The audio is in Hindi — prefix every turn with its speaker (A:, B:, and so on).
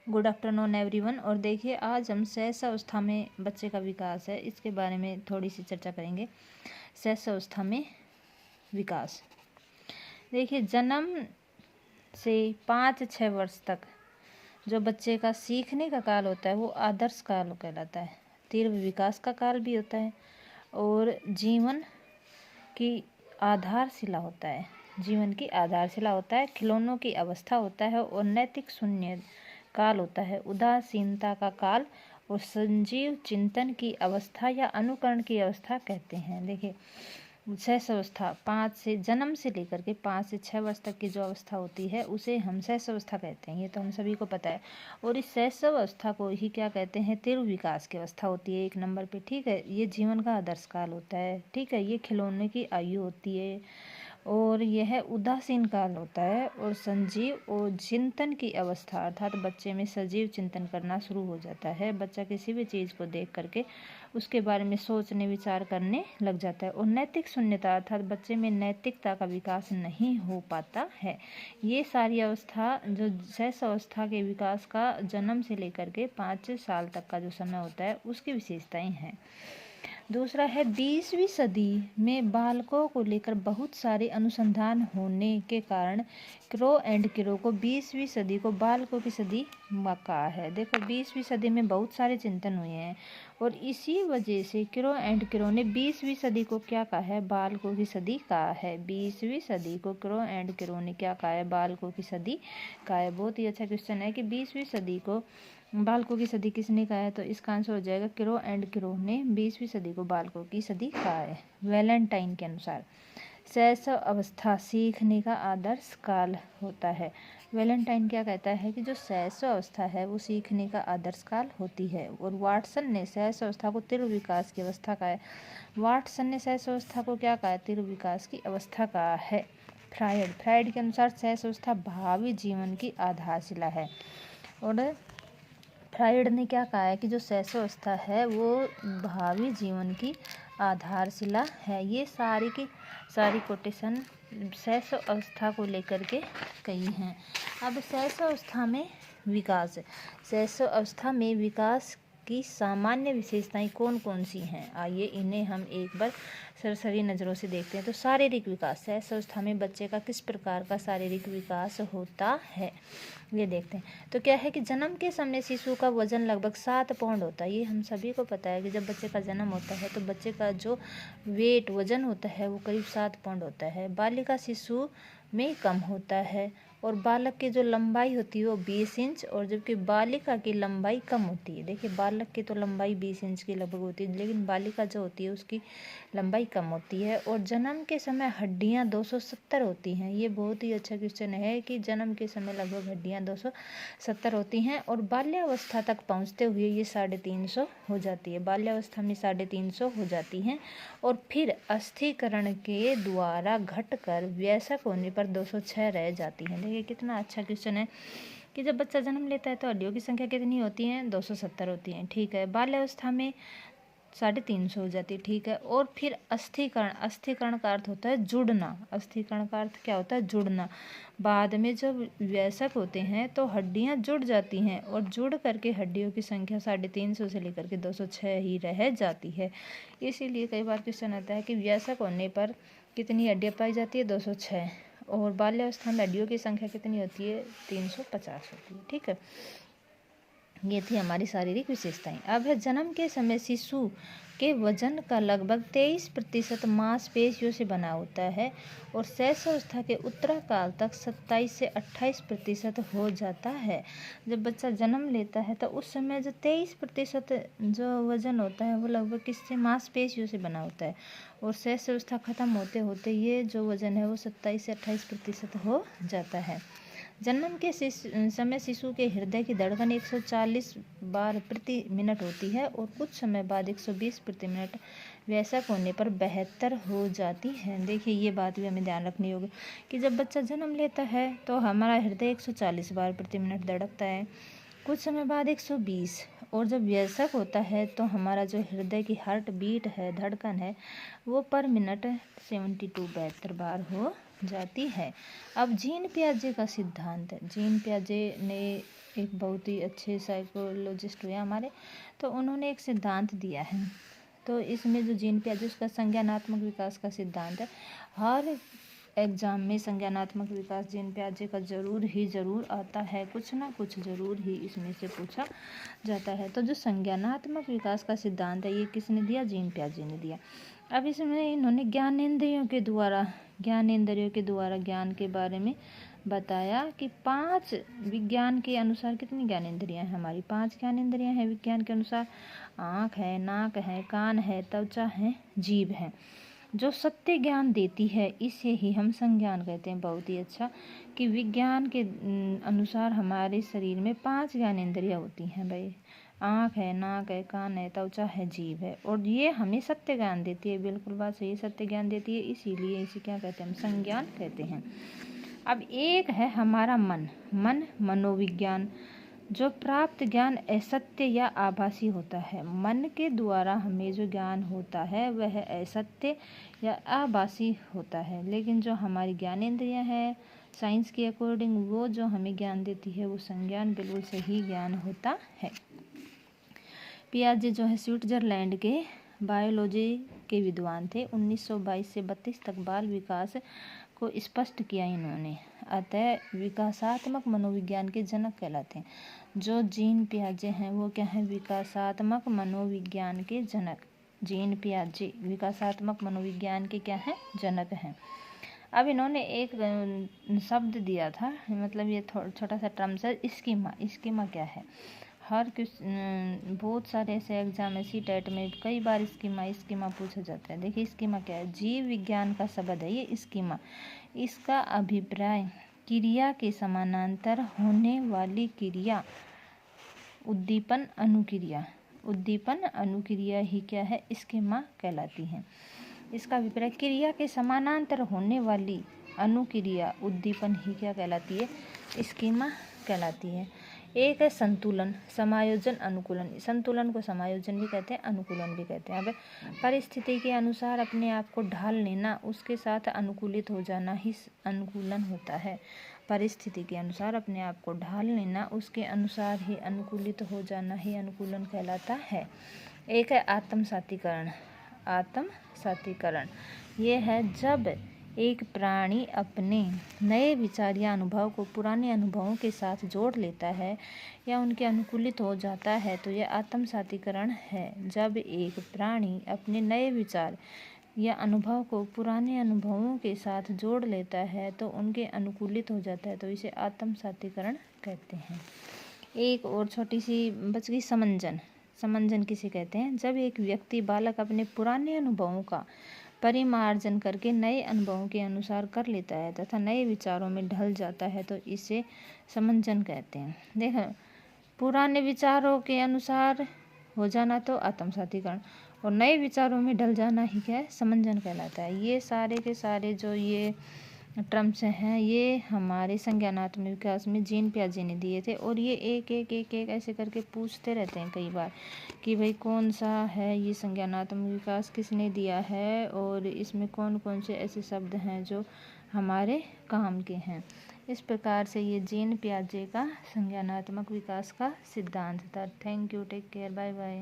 A: Good afternoon everyone. और देखिए, आज हम सहसावस्था में बच्चे का विकास है, इसके बारे में थोड़ी सी चर्चा करेंगे। सहसावस्था में विकास, देखिए, जन्म से 5-6 वर्ष तक जो बच्चे का सीखने का काल होता है वो आदर्श काल कहलाता है। तीव्र विकास का काल भी होता है और जीवन की आधारशिला होता है। जीवन की आधारशिला होता है, खिलौनों की अवस्था होता है और नैतिक शून्य काल होता है, उदासीनता का काल और संजीव चिंतन की अवस्था या अनुकरण की अवस्था कहते हैं। देखिए, सहसावस्था 5 से जन्म से लेकर के 5 से 6 वर्ष तक की जो अवस्था होती है उसे हम सहसावस्था कहते हैं। ये तो हम सभी को पता है। और इस सहसावस्था को ही क्या कहते हैं? तीव्र विकास की अवस्था होती है 1 नंबर पे। ठीक है, ये जीवन का आदर्श काल होता है। ठीक है, ये खिलौने की आयु होती है और यह उदासीन काल होता है और संजीव और चिंतन की अवस्था, अर्थात बच्चे में सजीव चिंतन करना शुरू हो जाता है। बच्चा किसी भी चीज़ को देख करके उसके बारे में सोचने विचार करने लग जाता है। और नैतिक शून्यता, अर्थात बच्चे में नैतिकता का विकास नहीं हो पाता है। ये सारी अवस्था जो सहसावस्था के विकास का जन्म से लेकर के 5 साल तक का जो समय होता है उसकी विशेषताएं हैं। दूसरा है 20वीं सदी में बालकों को लेकर बहुत सारे अनुसंधान होने के कारण क्रो एंड क्रो को 20वीं सदी को बालकों की सदी कहा है। देखो, 20वीं सदी में बहुत सारे चिंतन हुए हैं और इसी वजह से क्रो एंड क्रो ने 20वीं सदी को क्या कहा है? बालकों की सदी कहा है। 20वीं सदी को क्रो एंड क्रो ने क्या कहा है? बालकों की सदी कहा है। बहुत ही अच्छा क्वेश्चन है कि 20वीं सदी को बालकों की सदी किसने कहा है? तो इसका आंसर हो जाएगा क्रो एंड क्रो ने 20वीं सदी को बालकों की सदी कहा है। वैलेंटाइन के अनुसार सहसावस्था सीखने का आदर्श काल होता है। वैलेंटाइन क्या कहता है कि जो सहसावस्था है वो सीखने का आदर्श काल होती है। और वाटसन ने सहसावस्था को तीव्र विकास की अवस्था कहा है। वाटसन ने सहसावस्था को क्या कहा है? तीव्र विकास की अवस्था कहा है। फ्रायड के अनुसार सहसावस्था भावी जीवन की आधारशिला है। और फ्रायड ने क्या कहा है कि जो सहसावस्था है वो भावी जीवन की आधारशिला है। ये सारी की सारी कोटेशन सहसावस्था को लेकर के कही हैं। अब सहसावस्था में विकास, सहसावस्था में विकास की सामान्य विशेषताएं कौन कौन सी हैं? आइए इन्हें हम एक बार सरसरी नज़रों से देखते हैं। तो शारीरिक विकास, सहसावस्था में बच्चे का किस प्रकार का शारीरिक विकास होता है ये देखते हैं। तो क्या है कि जन्म के समय शिशु का वजन लगभग 7 पाउंड होता है। ये हम सभी को पता है कि जब बच्चे का जन्म होता है तो बच्चे का जो वजन होता है वो करीब 7 पाउंड होता है। बालिका शिशु में कम होता है और बालक की जो लंबाई होती है वो 20 इंच और जबकि बालिका की लंबाई कम होती है। देखिए, बालक की तो लंबाई 20 इंच की लगभग होती है लेकिन बालिका जो होती है उसकी लंबाई कम होती है। और जन्म के समय हड्डियां 270 होती हैं। ये बहुत ही अच्छा क्वेश्चन है कि जन्म के समय लगभग हड्डियां 270 होती हैं और बाल्यावस्था तक पहुंचते हुए ये 350 हो जाती है। बाल्यावस्था में 350 हो जाती हैं और फिर अस्थिकरण के द्वारा घटकर वयस्क होने पर 206 रह जाती हैं। देखिए, कितना अच्छा क्वेश्चन है कि जब बच्चा जन्म लेता है तो हड्डियों की संख्या कितनी होती है? 270 होती हैं। ठीक है, बाल्यावस्था में 350 हो जाती है। ठीक है, और फिर अस्थिकरण का अर्थ होता है जुड़ना। अस्थिकरण का अर्थ क्या होता है? जुड़ना। बाद में जब वयस्क होते हैं तो हड्डियां जुड़ जाती हैं और जुड़ करके हड्डियों की संख्या 350 से लेकर के 206 ही रह जाती है। इसीलिए कई बार क्वेश्चन आता है कि वयस्क होने पर कितनी हड्डियां पाई जाती है? 206। और बाल्यावस्था में हड्डियों की संख्या कितनी होती है? 350 होती है। ठीक है, ये थी हमारी शारीरिक विशेषताएं। अब है जन्म के समय शिशु के वजन का लगभग 23% मांसपेशियों से बना होता है और सहसावस्था के उत्तराकाल तक 27 से 28% हो जाता है। जब बच्चा जन्म लेता है तो उस समय जो 23% जो वजन होता है वो लगभग किससे? मांसपेशियों से बना होता है और सहसावस्था खत्म होते होते ये जो वजन है वो 27 से 28% हो जाता है। जन्म के समय शिशु के हृदय की धड़कन 140 बार प्रति मिनट होती है और कुछ समय बाद 120 प्रति मिनट, वयस्क होने पर 72 हो जाती है। देखिए, ये बात भी हमें ध्यान रखनी होगी कि जब बच्चा जन्म लेता है तो हमारा हृदय 140 बार प्रति मिनट धड़कता है, कुछ समय बाद 120, और जब वयस्क होता है तो हमारा जो हृदय की हार्ट बीट है, धड़कन है, वो पर मिनट 72 बार हो जाती है। अब जीन पियाजे का सिद्धांत, जीन पियाजे ने एक बहुत ही अच्छे साइकोलॉजिस्ट हुए हमारे, तो उन्होंने एक सिद्धांत दिया है। तो इसमें जो जीन पियाजे उसका संज्ञानात्मक विकास का सिद्धांत है। हर एग्जाम में संज्ञानात्मक विकास जीन पियाजे का ज़रूर आता है, कुछ ना कुछ ज़रूर ही इसमें से पूछा जाता है। तो जो संज्ञानात्मक विकास का सिद्धांत है ये किसने दिया? जीन पियाजे ने दिया। अब इसमें इन्होंने ज्ञानेंद्रियों के द्वारा ज्ञान के बारे में बताया कि 5 विज्ञान के अनुसार कितनी ज्ञानेंद्रियां हैं हमारी? 5 ज्ञानेंद्रियां हैं विज्ञान के अनुसार। आँख है, नाक है, कान है, त्वचा है, जीभ है। जो सत्य ज्ञान देती है इसे ही हम संज्ञान कहते हैं। बहुत ही अच्छा कि विज्ञान के अनुसार हमारे शरीर में 5 ज्ञानेंद्रियां होती हैं भाई। आँख है, नाक है, कान है, त्वचा है, जीभ है, और ये हमें सत्य ज्ञान देती है। बिल्कुल बात सही, सत्य ज्ञान देती है, इसीलिए इसे क्या कहते हैं? हम संज्ञान कहते हैं। अब एक है हमारा मन मनोविज्ञान। जो प्राप्त ज्ञान असत्य या आभासी होता है। मन के द्वारा हमें जो ज्ञान होता है वह असत्य या आभासी होता है, लेकिन जो हमारी ज्ञानेंद्रियां हैं साइंस के अकॉर्डिंग वो जो हमें ज्ञान देती है वो संज्ञान बिल्कुल सही ज्ञान होता है। पियाजे जो है स्विट्जरलैंड के बायोलॉजी के विद्वान थे। 1922 से 32 तक बाल विकास को स्पष्ट किया इन्होंने। अतः विकासात्मक मनोविज्ञान के जनक कहलाते हैं। जो जीन पियाजे हैं वो क्या है? विकासात्मक मनोविज्ञान के जनक। जीन पियाजे विकासात्मक मनोविज्ञान के क्या हैं? जनक हैं। अब इन्होंने एक शब्द दिया था, मतलब ये छोटा सा टर्म्स है, स्कीमा क्या है? बहुत सारे ऐसे एग्जाम है सी-टेट में कई बार स्कीमा पूछा जाता है। देखिए स्कीमा क्या है? जीव विज्ञान का शब्द है ये स्कीमा। इसका अभिप्राय क्रिया के समानांतर होने वाली क्रिया उद्दीपन अनुक्रिया ही क्या है? स्कीमा कहलाती है। इसका अभिप्राय क्रिया के समानांतर होने वाली अनुक्रिया उद्दीपन ही क्या कहलाती है? स्कीमा कहलाती है। एक है संतुलन, समायोजन, अनुकूलन। संतुलन को समायोजन भी कहते हैं, अनुकूलन भी कहते हैं। अब परिस्थिति के अनुसार अपने आप को ढाल लेना, उसके साथ अनुकूलित हो जाना ही अनुकूलन होता है। परिस्थिति के अनुसार अपने आप को ढाल लेना, उसके अनुसार ही अनुकूलित हो जाना ही अनुकूलन कहलाता है। एक है आत्मसातीकरण। ये है जब एक प्राणी अपने नए विचार या अनुभव को पुराने अनुभवों के साथ जोड़ लेता है या उनके अनुकूलित हो जाता है तो यह आत्मसातीकरण है। जब एक प्राणी अपने नए विचार या अनुभव को पुराने अनुभवों के साथ जोड़ लेता है तो उनके अनुकूलित हो जाता है तो इसे आत्मसातीकरण कहते हैं। एक और छोटी सी बच गई, समंजन किसे कहते हैं? जब एक व्यक्ति बालक अपने पुराने अनुभवों का परिमार्जन करके नए अनुभवों के अनुसार कर लेता है तथा नए विचारों में ढल जाता है तो इसे समंजन कहते हैं। देखो, पुराने विचारों के अनुसार हो जाना तो आत्मसातीकरण, और नए विचारों में ढल जाना ही क्या है? समंजन कहलाता है। ये सारे के सारे जो ये टर्म्स हैं ये हमारे संज्ञानात्मक विकास में जीन पियाजे ने दिए थे, और ये एक ऐसे करके पूछते रहते हैं कई बार कि भाई कौन सा है ये संज्ञानात्मक विकास, किसने दिया है, और इसमें कौन कौन से ऐसे शब्द हैं जो हमारे काम के हैं। इस प्रकार से ये जीन पियाजे का संज्ञानात्मक विकास का सिद्धांत था। Thank you, take care, bye bye.